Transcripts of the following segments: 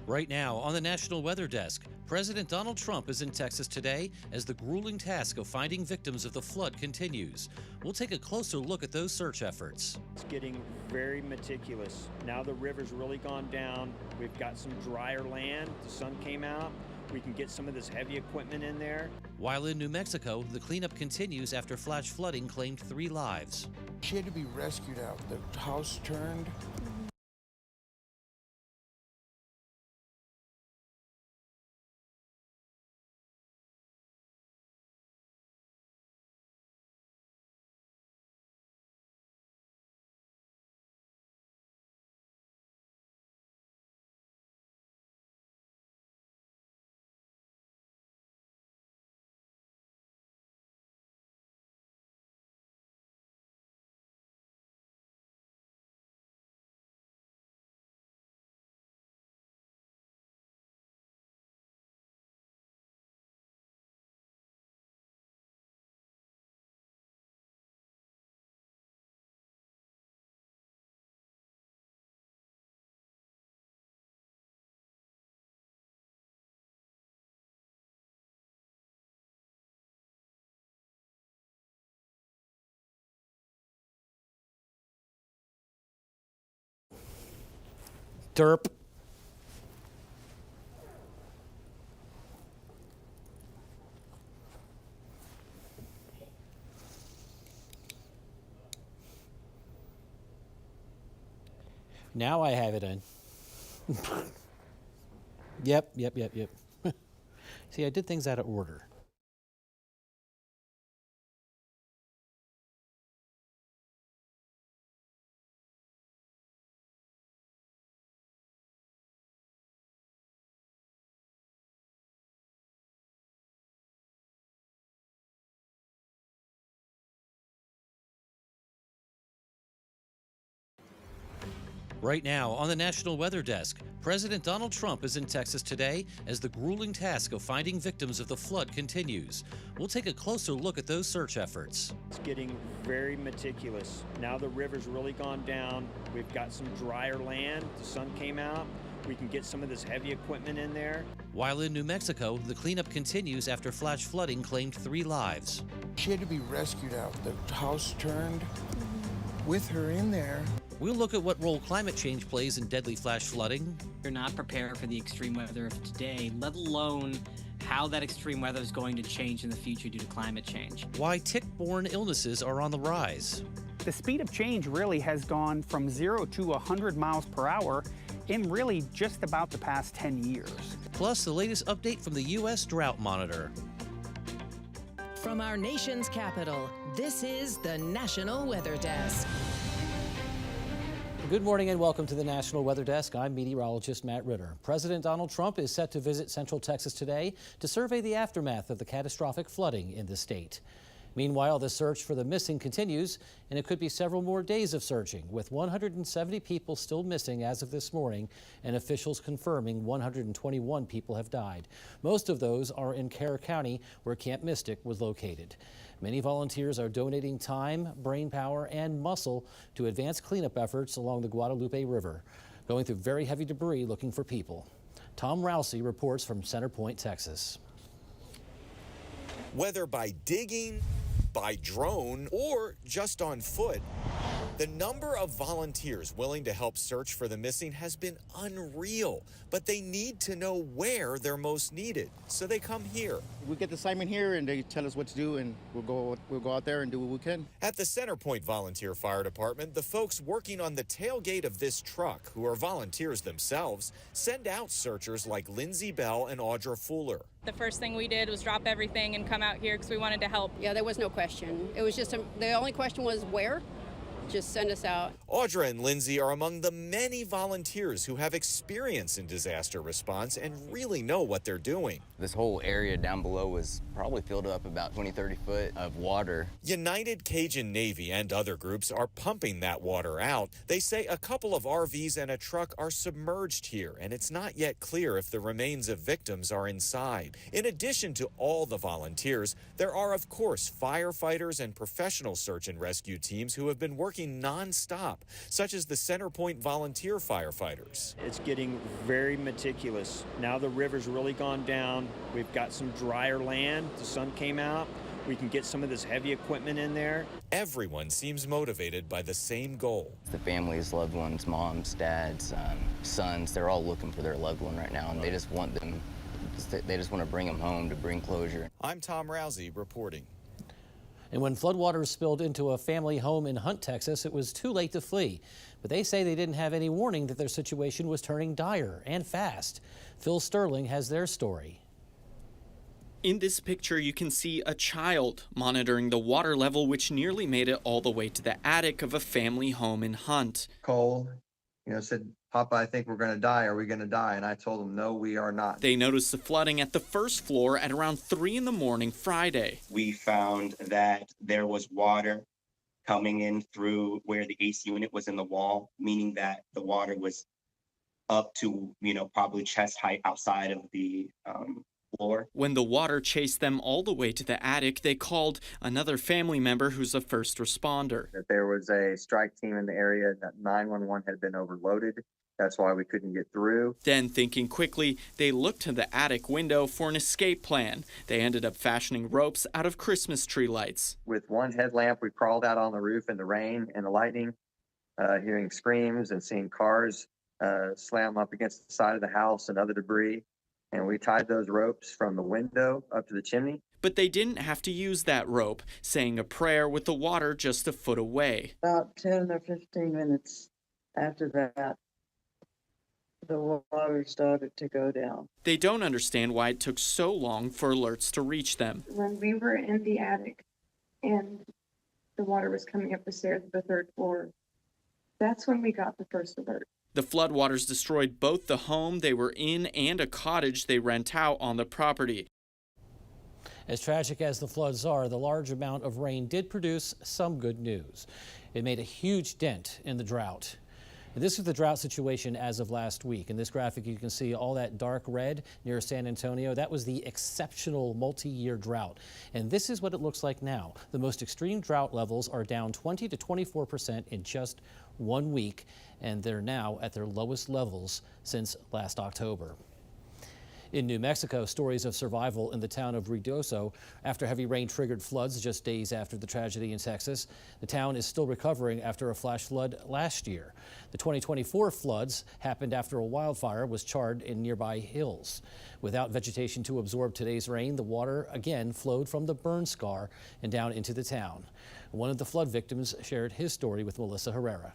Right now, on the National Weather Desk, President Donald Trump is in Texas today as the grueling task of finding victims of the flood continues. We'll take a closer look at those search efforts. It's getting very meticulous. Now the river's really gone down. We've got some drier land. The sun came out. We can get some of this heavy equipment in there. While in New Mexico, the cleanup continues after flash flooding claimed 3 lives. She had to be rescued out. The house turned. Derp. Now I have it in. Yep. See, I did things out of order. Right now, on the National Weather Desk, President Donald Trump is in Texas today as the grueling task of finding victims of the flood continues. We'll take a closer look at those search efforts. It's getting very meticulous. Now the river's really gone down. We've got some drier land. The sun came out. We can get some of this heavy equipment in there. While in New Mexico, the cleanup continues after flash flooding claimed 3 lives. She had to be rescued out. The house turned. With her in there. We'll look at what role climate change plays in deadly flash flooding. You're not prepared for the extreme weather of today, let alone how that extreme weather is going to change in the future due to climate change. Why tick-borne illnesses are on the rise. The speed of change really has gone from 0 to 100 miles per hour in really just about the past 10 years. Plus, the latest update from the U.S. Drought Monitor. From our nation's capital, this is the National Weather Desk. Good morning and welcome to the National Weather Desk. I'm meteorologist Matt Ritter. President Donald Trump is set to visit Central Texas today to survey the aftermath of the catastrophic flooding in the state. Meanwhile, the search for the missing continues, and it could be several more days of searching, with 170 people still missing as of this morning, and officials confirming 121 people have died. Most of those are in Kerr County, where Camp Mystic was located. Many volunteers are donating time, brainpower, and muscle to advance cleanup efforts along the Guadalupe River, going through very heavy debris looking for people. Tom Rousey reports from Center Point, Texas. Whether by digging, by drone, or just on foot, the number of volunteers willing to help search for the missing has been unreal, but they need to know where they're most needed, so they come here. We get the assignment here and they tell us what to do, and we'll go out there and do what we can. At the Center Point Volunteer Fire Department, the folks working on the tailgate of this truck, who are volunteers themselves, send out searchers like Lindsay Bell and Audra Fuller. The first thing we did was drop everything and come out here because we wanted to help. Yeah, there was no question. It was just, the only question was where? Just send us out. Audra and Lindsay are among the many volunteers who have experience in disaster response and really know what they're doing. This whole area down below was probably filled up about 20-30 foot of water. United Cajun Navy and other groups are pumping that water out. They say a couple of RVs and a truck are submerged here, and it's not yet clear if the remains of victims are inside. In addition to all the volunteers, there are, of course, firefighters and professional search and rescue teams who have been working working nonstop, such as the Centerpoint volunteer firefighters. It's getting very meticulous. Now the river's really gone down. We've got some drier land. The sun came out. We can get some of this heavy equipment in there. Everyone seems motivated by the same goal. The families, loved ones, moms, dads, sons, they're all looking for their loved one right now, and they just want to bring them home to bring closure. I'm Tom Rousey reporting. And when floodwaters spilled into a family home in Hunt, Texas, it was too late to flee. But they say they didn't have any warning that their situation was turning dire and fast. Phil Sterling has their story. In this picture, you can see a child monitoring the water level, which nearly made it all the way to the attic of a family home in Hunt. Cole, said, "Papa, I think we're going to die. Are we going to die?" And I told him, "No, we are not." They noticed the flooding at the first floor at around 3 in the morning Friday. We found that there was water coming in through where the AC unit was in the wall, meaning that the water was up to, probably chest height outside of the floor. When the water chased them all the way to the attic, they called another family member who's a first responder. That there was a strike team in the area, that 911 had been overloaded. That's why we couldn't get through. Then, thinking quickly, they looked to the attic window for an escape plan. They ended up fashioning ropes out of Christmas tree lights. With one headlamp, we crawled out on the roof in the rain and the lightning, hearing screams and seeing cars slam up against the side of the house and other debris. And we tied those ropes from the window up to the chimney. But they didn't have to use that rope, saying a prayer with the water just a foot away. About 10 or 15 minutes after that, the water started to go down. They don't understand why it took so long for alerts to reach them. When we were in the attic and the water was coming up the stairs of the third floor, that's when we got the first alert. The floodwaters destroyed both the home they were in and a cottage they rent out on the property. As tragic as the floods are, the large amount of rain did produce some good news. It made a huge dent in the drought. This is the drought situation as of last week. In this graphic, you can see all that dark red near San Antonio. That was the exceptional multi-year drought. And this is what it looks like now. The most extreme drought levels are down 20 to 24% in just 1 week, and they're now at their lowest levels since last October. In New Mexico, stories of survival in the town of Ruidoso after heavy rain triggered floods just days after the tragedy in Texas. The town is still recovering after a flash flood last year. The 2024 floods happened after a wildfire was charred in nearby hills. Without vegetation to absorb today's rain, the water again flowed from the burn scar and down into the town. One of the flood victims shared his story with Melissa Herrera.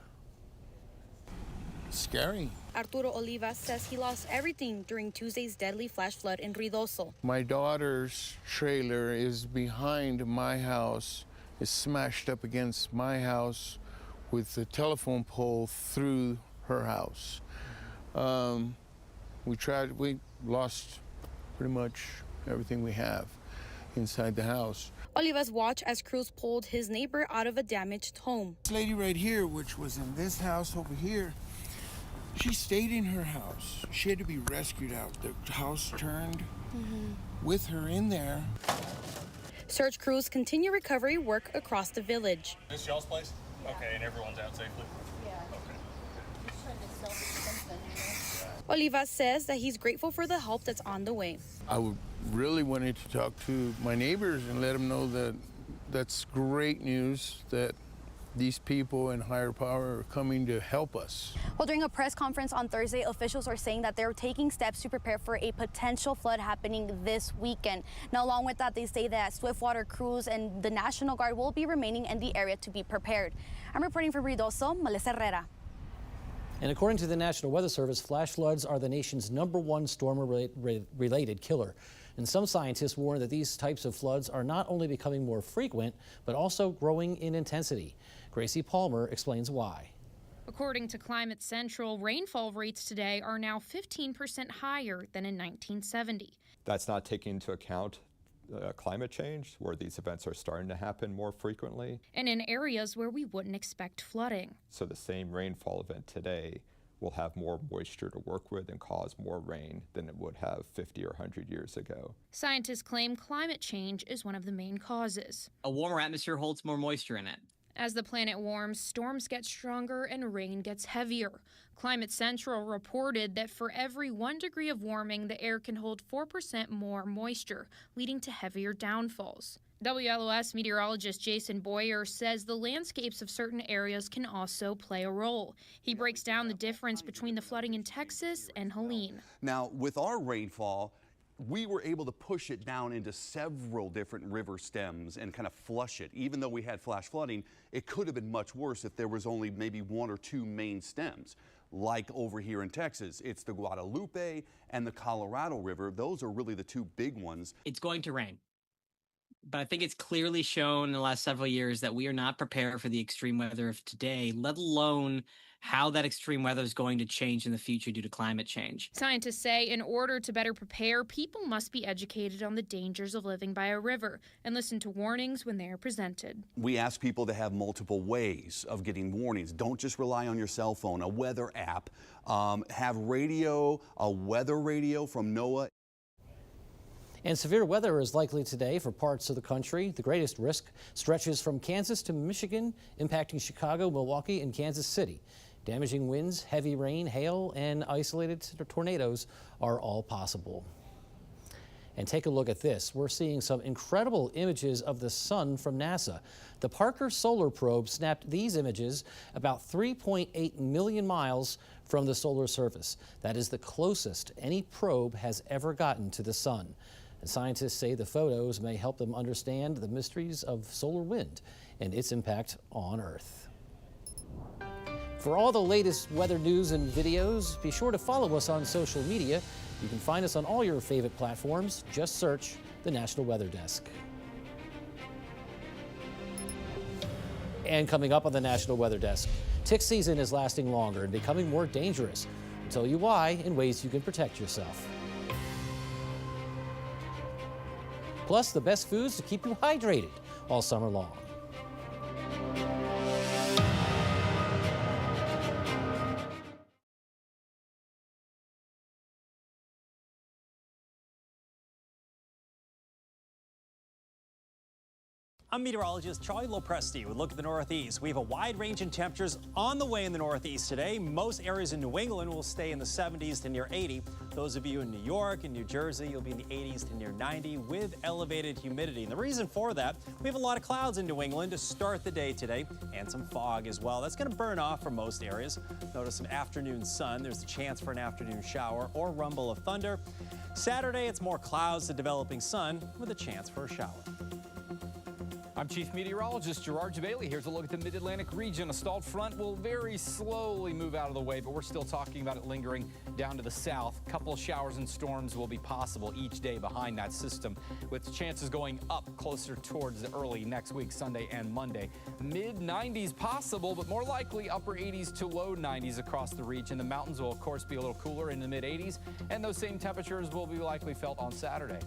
Scary. Arturo Olivas says he lost everything during Tuesday's deadly flash flood in Ruidoso. My daughter's trailer is behind my house. It's smashed up against my house with the telephone pole through her house. We lost pretty much everything we have inside the house. Olivas watched as crews pulled his neighbor out of a damaged home. This lady right here, which was in this house over here, she stayed in her house. She had to be rescued out. The house turned with her in there. Search crews continue recovery work across the village. This y'all's place? Yeah. Okay, and everyone's out safely? Yeah. Okay. Olivas says that he's grateful for the help that's on the way. I would really wanted to talk to my neighbors and let them know that that's great news that these people in higher power are coming to help us. Well, during a press conference on Thursday, officials are saying that they're taking steps to prepare for a potential flood happening this weekend. Now, along with that, they say that swiftwater crews and the National Guard will be remaining in the area to be prepared. I'm reporting from Ruidoso, Melissa Herrera. And according to the National Weather Service, flash floods are the nation's #1 storm-related killer. And some scientists warn that these types of floods are not only becoming more frequent, but also growing in intensity. Gracie Palmer explains why. According to Climate Central, rainfall rates today are now 15% higher than in 1970. That's not taking into account climate change, where these events are starting to happen more frequently. And in areas where we wouldn't expect flooding. So the same rainfall event today will have more moisture to work with and cause more rain than it would have 50 or 100 years ago. Scientists claim climate change is one of the main causes. A warmer atmosphere holds more moisture in it. As the planet warms, storms get stronger and rain gets heavier. Climate Central reported that for every 1 degree of warming, the air can hold 4% more moisture, leading to heavier downfalls. WLOS meteorologist Jason Boyer says the landscapes of certain areas can also play a role. He breaks down the difference between the flooding in Texas and Helene. Now, with our rainfall, we were able to push it down into several different river stems and kind of flush it. Even though we had flash flooding, it could have been much worse if there was only maybe 1 or 2 main stems. Like over here in Texas, it's the Guadalupe and the Colorado River. Those are really the 2 big ones. It's going to rain. But I think it's clearly shown in the last several years that we are not prepared for the extreme weather of today, let alone how that extreme weather is going to change in the future due to climate change. Scientists say in order to better prepare, people must be educated on the dangers of living by a river and listen to warnings when they are presented. We ask people to have multiple ways of getting warnings. Don't just rely on your cell phone, a weather app. Have radio, a weather radio from NOAA. And severe weather is likely today for parts of the country. The greatest risk stretches from Kansas to Michigan, impacting Chicago, Milwaukee, and Kansas City. Damaging winds, heavy rain, hail, and isolated tornadoes are all possible. And take a look at this. We're seeing some incredible images of the sun from NASA. The Parker Solar Probe snapped these images about 3.8 million miles from the solar surface. That is the closest any probe has ever gotten to the sun. And scientists say the photos may help them understand the mysteries of solar wind and its impact on Earth. For all the latest weather news and videos, be sure to follow us on social media. You can find us on all your favorite platforms. Just search the National Weather Desk. And coming up on the National Weather Desk, tick season is lasting longer and becoming more dangerous. We'll tell you why and ways you can protect yourself. Plus, the best foods to keep you hydrated all summer long. I'm meteorologist Charlie Lopresti with a look at the Northeast. We have a wide range in temperatures on the way in the Northeast today. Most areas in New England will stay in the 70s to near 80. Those of you in New York and New Jersey, you'll be in the 80s to near 90 with elevated humidity. And the reason for that, we have a lot of clouds in New England to start the day today and some fog as well. That's going to burn off for most areas. Notice some afternoon sun. There's a chance for an afternoon shower or rumble of thunder. Saturday, it's more clouds to developing sun with a chance for a shower. I'm Chief Meteorologist Gerard Jabali. Here's a look at the Mid-Atlantic region. A stalled front will very slowly move out of the way, but we're still talking about it lingering down to the south. A couple of showers and storms will be possible each day behind that system, with chances going up closer towards the early next week, Sunday and Monday. Mid-90s possible, but more likely upper 80s to low 90s across the region. The mountains will, of course, be a little cooler in the mid-80s, and those same temperatures will be likely felt on Saturday.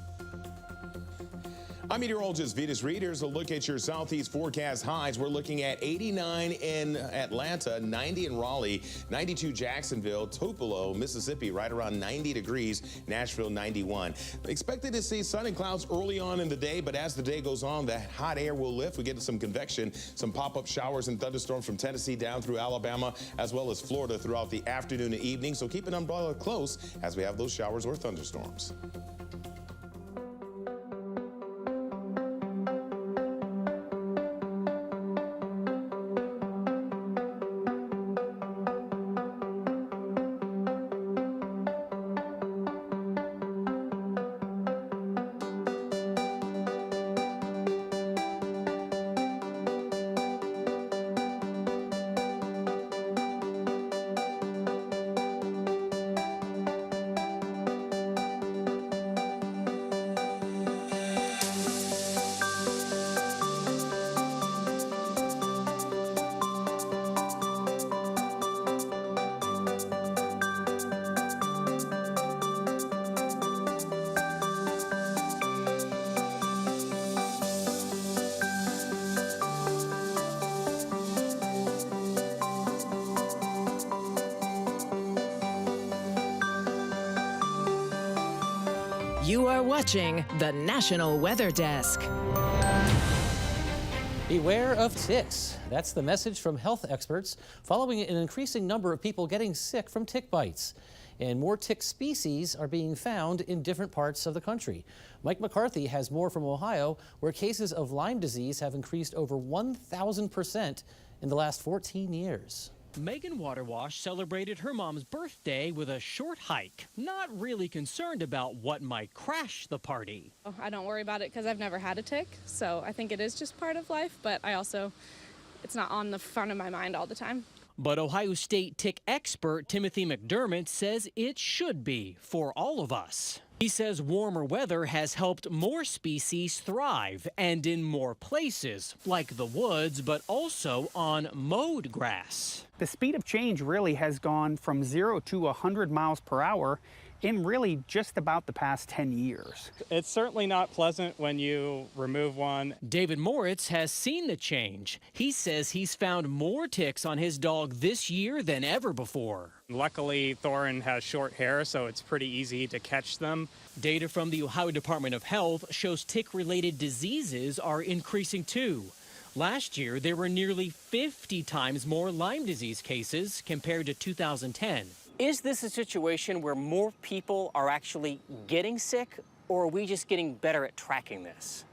I'm meteorologist Vitas Reed. Here's a look at your southeast forecast highs. We're looking at 89 in Atlanta, 90 in Raleigh, 92 Jacksonville, Tupelo, Mississippi, right around 90 degrees, Nashville 91. Expected to see sun and clouds early on in the day, but as the day goes on, the hot air will lift. We get some convection, some pop-up showers and thunderstorms from Tennessee down through Alabama, as well as Florida throughout the afternoon and evening. So keep an umbrella close as we have those showers or thunderstorms. You are watching the National Weather Desk. Beware of ticks. That's the message from health experts following an increasing number of people getting sick from tick bites. And more tick species are being found in different parts of the country. Mike McCarthy has more from Ohio, where cases of Lyme disease have increased over 1,000% in the last 14 years. Megan Waterwash celebrated her mom's birthday with a short hike, not really concerned about what might crash the party. I don't worry about it because I've never had a tick, so I think it is just part of life, but it's not on the front of my mind all the time. But Ohio State tick expert Timothy McDermott says it should be for all of us. He says warmer weather has helped more species thrive and in more places, like the woods, but also on mowed grass. The speed of change really has gone from 0 to 100 miles per hour in really just about the past 10 years. It's certainly not pleasant when you remove one. David Moritz has seen the change. He says he's found more ticks on his dog this year than ever before. Luckily, Thorin has short hair, so it's pretty easy to catch them. Data from the Ohio Department of Health shows tick-related diseases are increasing too. Last year, there were nearly 50 times more Lyme disease cases compared to 2010. Is this a situation where more people are actually getting sick, or are we just getting better at tracking this?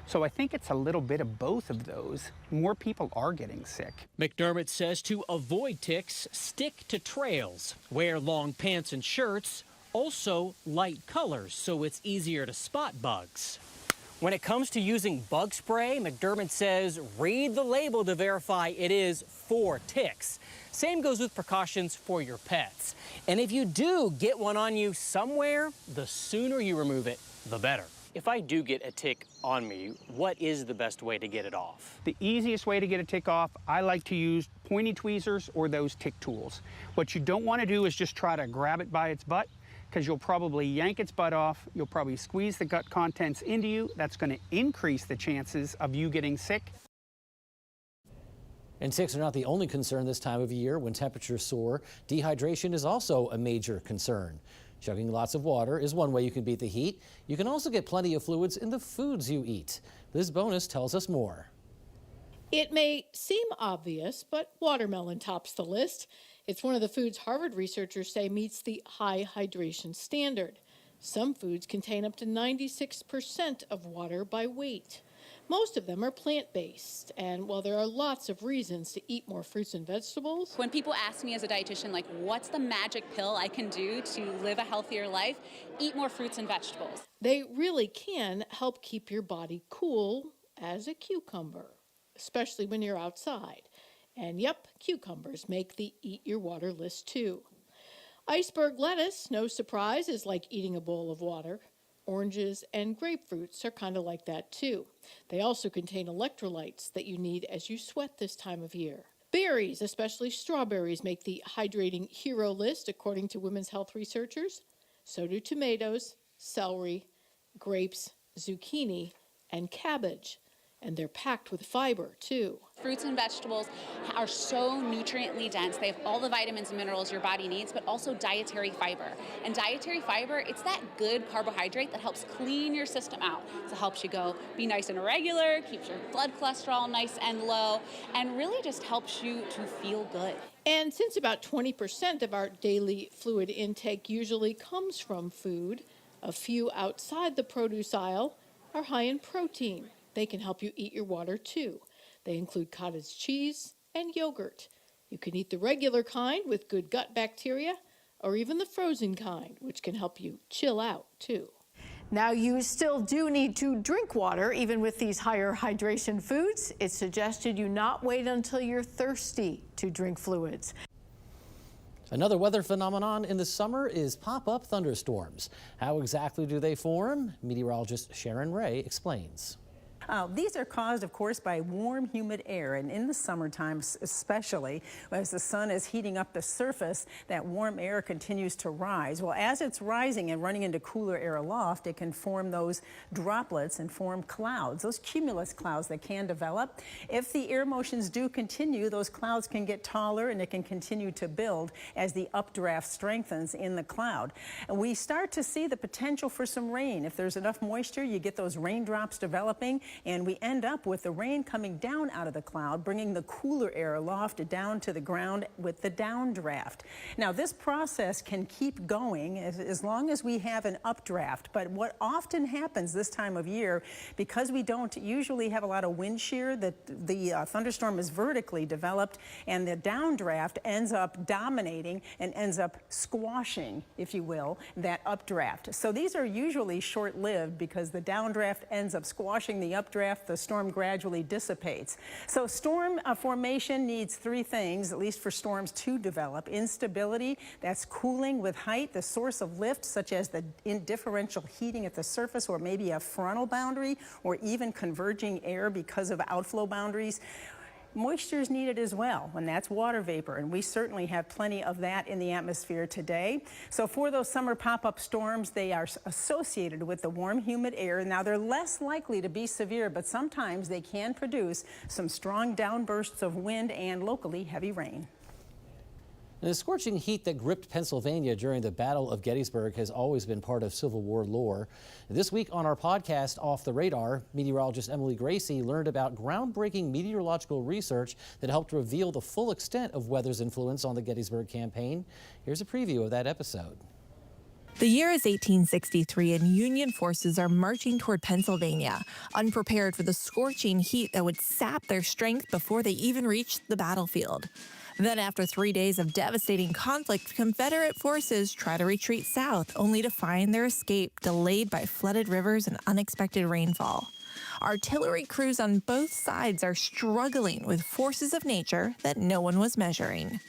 So I think it's a little bit of both of those. More people are getting sick. McDermott says to avoid ticks, stick to trails, wear long pants and shirts, also light colors so it's easier to spot bugs. When it comes to using bug spray, McDermott says read the label to verify it is for ticks. Same goes with precautions for your pets. And if you do get one on you somewhere, the sooner you remove it, the better. If I do get a tick on me, what is the best way to get it off? The easiest way to get a tick off, I like to use pointy tweezers or those tick tools. What you don't want to do is just try to grab it by its butt, because you'll probably yank its butt off, you'll probably squeeze the gut contents into you. That's going to increase the chances of you getting sick. And ticks are not the only concern this time of year. When temperatures soar, dehydration is also a major concern. Chugging lots of water is one way you can beat the heat. You can also get plenty of fluids in the foods you eat. Liz Bonus tells us more. It may seem obvious, but watermelon tops the list. It's one of the foods Harvard researchers say meets the high hydration standard. Some foods contain up to 96% of water by weight. Most of them are plant-based, and while there are lots of reasons to eat more fruits and vegetables, when people ask me as a dietitian, like, what's the magic pill I can do to live a healthier life? Eat more fruits and vegetables. They really can help keep your body cool as a cucumber, especially when you're outside. And yep, cucumbers make the Eat Your Water list too. Iceberg lettuce, no surprise, is like eating a bowl of water. Oranges and grapefruits are kind of like that too. They also contain electrolytes that you need as you sweat this time of year. Berries, especially strawberries, make the hydrating hero list according to women's health researchers. So do tomatoes, celery, grapes, zucchini, and cabbage. And they're packed with fiber too. Fruits and vegetables are so nutriently dense. They have all the vitamins and minerals your body needs, but also dietary fiber. And dietary fiber, it's that good carbohydrate that helps clean your system out. So it helps you be nice and irregular, keeps your blood cholesterol nice and low, and really just helps you to feel good. And since about 20% of our daily fluid intake usually comes from food, a few outside the produce aisle are high in protein. They can help you eat your water too. They include cottage cheese and yogurt. You can eat the regular kind with good gut bacteria, or even the frozen kind, which can help you chill out too. Now, you still do need to drink water, even with these higher hydration foods. It's suggested you not wait until you're thirsty to drink fluids. Another weather phenomenon in the summer is pop-up thunderstorms. How exactly do they form? Meteorologist Sharon Ray explains. These are caused, of course, by warm, humid air, and in the summertime especially, as the sun is heating up the surface, that warm air continues to rise. Well, as it's rising and running into cooler air aloft, it can form those droplets and form clouds, those cumulus clouds that can develop. If the air motions do continue, those clouds can get taller and it can continue to build as the updraft strengthens in the cloud. And we start to see the potential for some rain. If there's enough moisture, you get those raindrops developing. and we end up with the rain coming down out of the cloud, bringing the cooler air aloft down to the ground with the downdraft. Now, this process can keep going as long as we have an updraft, but what often happens this time of year, because we don't usually have a lot of wind shear, that the thunderstorm is vertically developed, and the downdraft ends up dominating and ends up squashing, if you will, that updraft. So these are usually short-lived because the downdraft ends up squashing the updraft, the storm gradually dissipates. So storm formation needs three things, at least for storms to develop. Instability, that's cooling with height, the source of lift, such as the differential heating at the surface, or maybe a frontal boundary, or even converging air because of outflow boundaries. Moisture is needed as well, and that's water vapor, and we certainly have plenty of that in the atmosphere today. So for those summer pop-up storms, they are associated with the warm, humid air. Now, they're less likely to be severe, but sometimes they can produce some strong downbursts of wind and locally heavy rain. And the scorching heat that gripped Pennsylvania during the Battle of Gettysburg has always been part of Civil War lore. This week on our podcast, Off the Radar, meteorologist Emily Gracie learned about groundbreaking meteorological research that helped reveal the full extent of weather's influence on the Gettysburg campaign. Here's a preview of that episode. The year is 1863, and Union forces are marching toward Pennsylvania, unprepared for the scorching heat that would sap their strength before they even reached the battlefield. Then, after 3 days of devastating conflict, Confederate forces try to retreat south, only to find their escape delayed by flooded rivers and unexpected rainfall. Artillery crews on both sides are struggling with forces of nature that no one was measuring.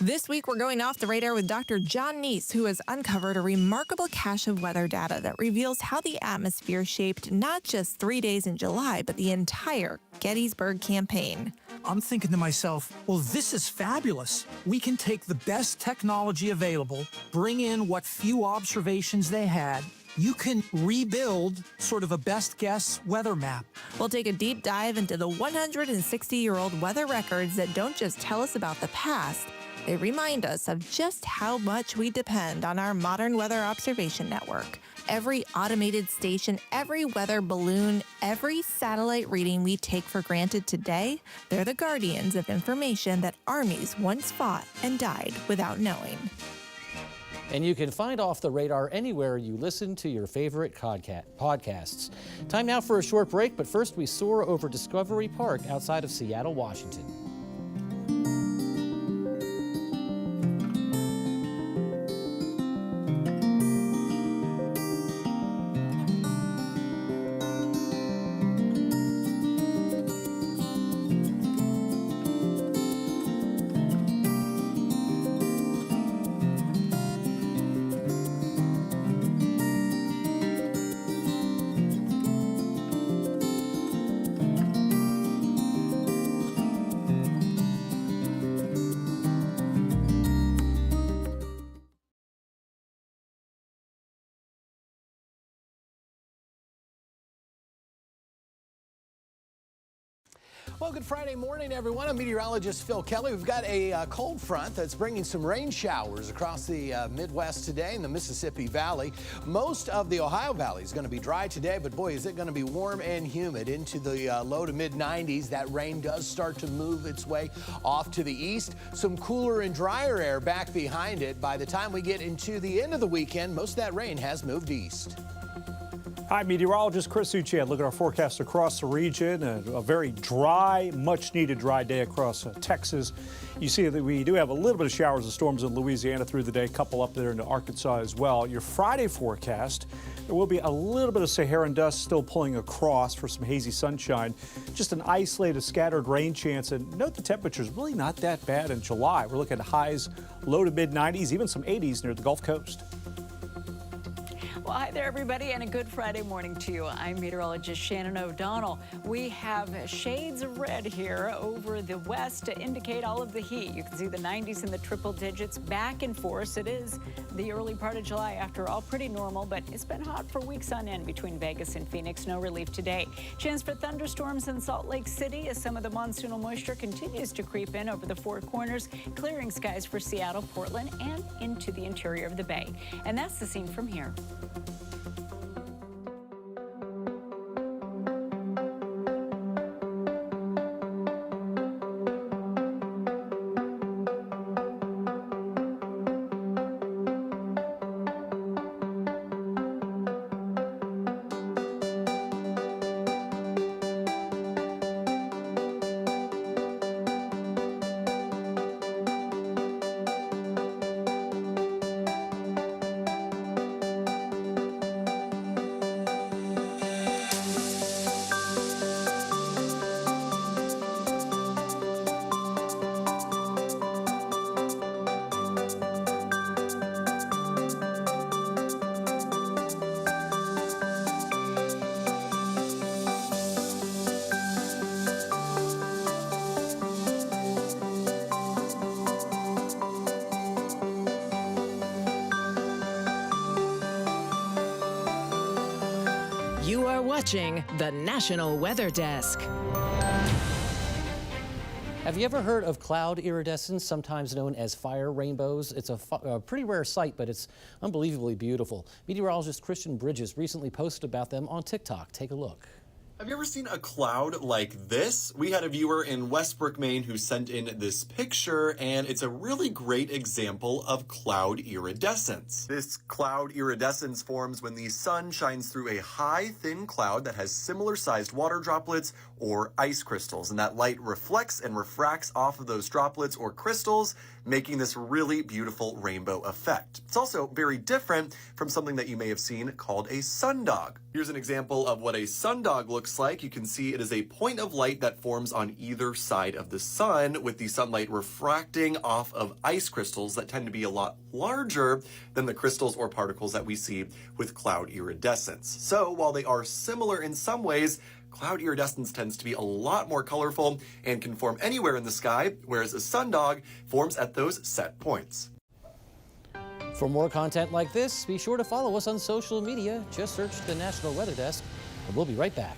This week, we're going off the radar with Dr. John Neese, who has uncovered a remarkable cache of weather data that reveals how the atmosphere shaped not just 3 days in July, but the entire Gettysburg campaign. I'm thinking to myself, well, this is fabulous. We can take the best technology available, bring in what few observations they had. You can rebuild sort of a best guess weather map. We'll take a deep dive into the 160-year-old weather records that don't just tell us about the past, they remind us of just how much we depend on our modern weather observation network. Every automated station, every weather balloon, every satellite reading we take for granted today, they're the guardians of information that armies once fought and died without knowing. And you can find Off the Radar anywhere you listen to your favorite podcasts. Time now for a short break, but first we soar over Discovery Park outside of Seattle, Washington. Well, good Friday morning, everyone. I'm meteorologist Phil Kelly. We've got a cold front that's bringing some rain showers across the Midwest today in the Mississippi Valley. Most of the Ohio Valley is going to be dry today, but boy, is it going to be warm and humid into the low to mid 90s. That rain does start to move its way off to the east. Some cooler and drier air back behind it. By the time we get into the end of the weekend, most of that rain has moved east. Hi, meteorologist Chris Uchan. Look at our forecast across the region. A very dry, much-needed dry day across Texas. You see that we do have a little bit of showers and storms in Louisiana through the day, a couple up there into Arkansas as well. Your Friday forecast, there will be a little bit of Saharan dust still pulling across for some hazy sunshine. Just an isolated scattered rain chance. And note the temperature's really not that bad in July. We're looking at highs low to mid 90s, even some 80s near the Gulf Coast. Well, hi there, everybody, and a good Friday morning to you. I'm meteorologist Shannon O'Donnell. We have shades of red here over the west to indicate all of the heat. You can see the 90s in the triple digits back in force. It is the early part of July, after all, pretty normal, but it's been hot for weeks on end between Vegas and Phoenix. No relief today. Chance for thunderstorms in Salt Lake City as some of the monsoonal moisture continues to creep in over the Four Corners, clearing skies for Seattle, Portland, and into the interior of the Bay. And that's the scene from here. You are watching the National Weather Desk. Have you ever heard of cloud iridescence, sometimes known as fire rainbows? It's a pretty rare sight, but it's unbelievably beautiful. Meteorologist Christian Bridges recently posted about them on TikTok. Take a look. Have you ever seen a cloud like this? We had a viewer in Westbrook, Maine who sent in this picture, and it's a really great example of cloud iridescence. This cloud iridescence forms when the sun shines through a high, thin cloud that has similar sized water droplets or ice crystals, and that light reflects and refracts off of those droplets or crystals, making this really beautiful rainbow effect. It's also very different from something that you may have seen called a sundog. Here's an example of what a sundog looks like. You can see it is a point of light that forms on either side of the sun, with the sunlight refracting off of ice crystals that tend to be a lot larger than the crystals or particles that we see with cloud iridescence. So while they are similar in some ways, cloud iridescence tends to be a lot more colorful and can form anywhere in the sky, whereas a sundog forms at those set points. For more content like this, be sure to follow us on social media. Just search the National Weather Desk, and we'll be right back.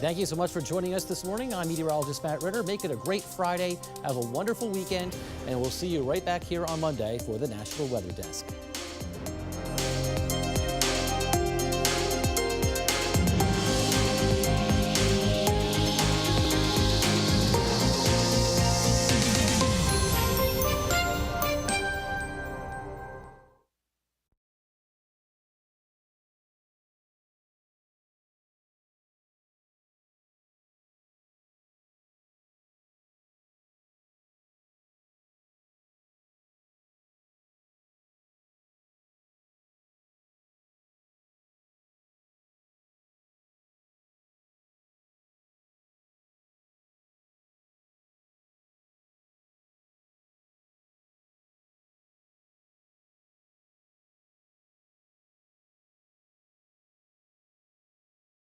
Thank you so much for joining us this morning. I'm meteorologist Matt Ritter. Make it a great Friday. Have a wonderful weekend, and we'll see you right back here on Monday for the National Weather Desk.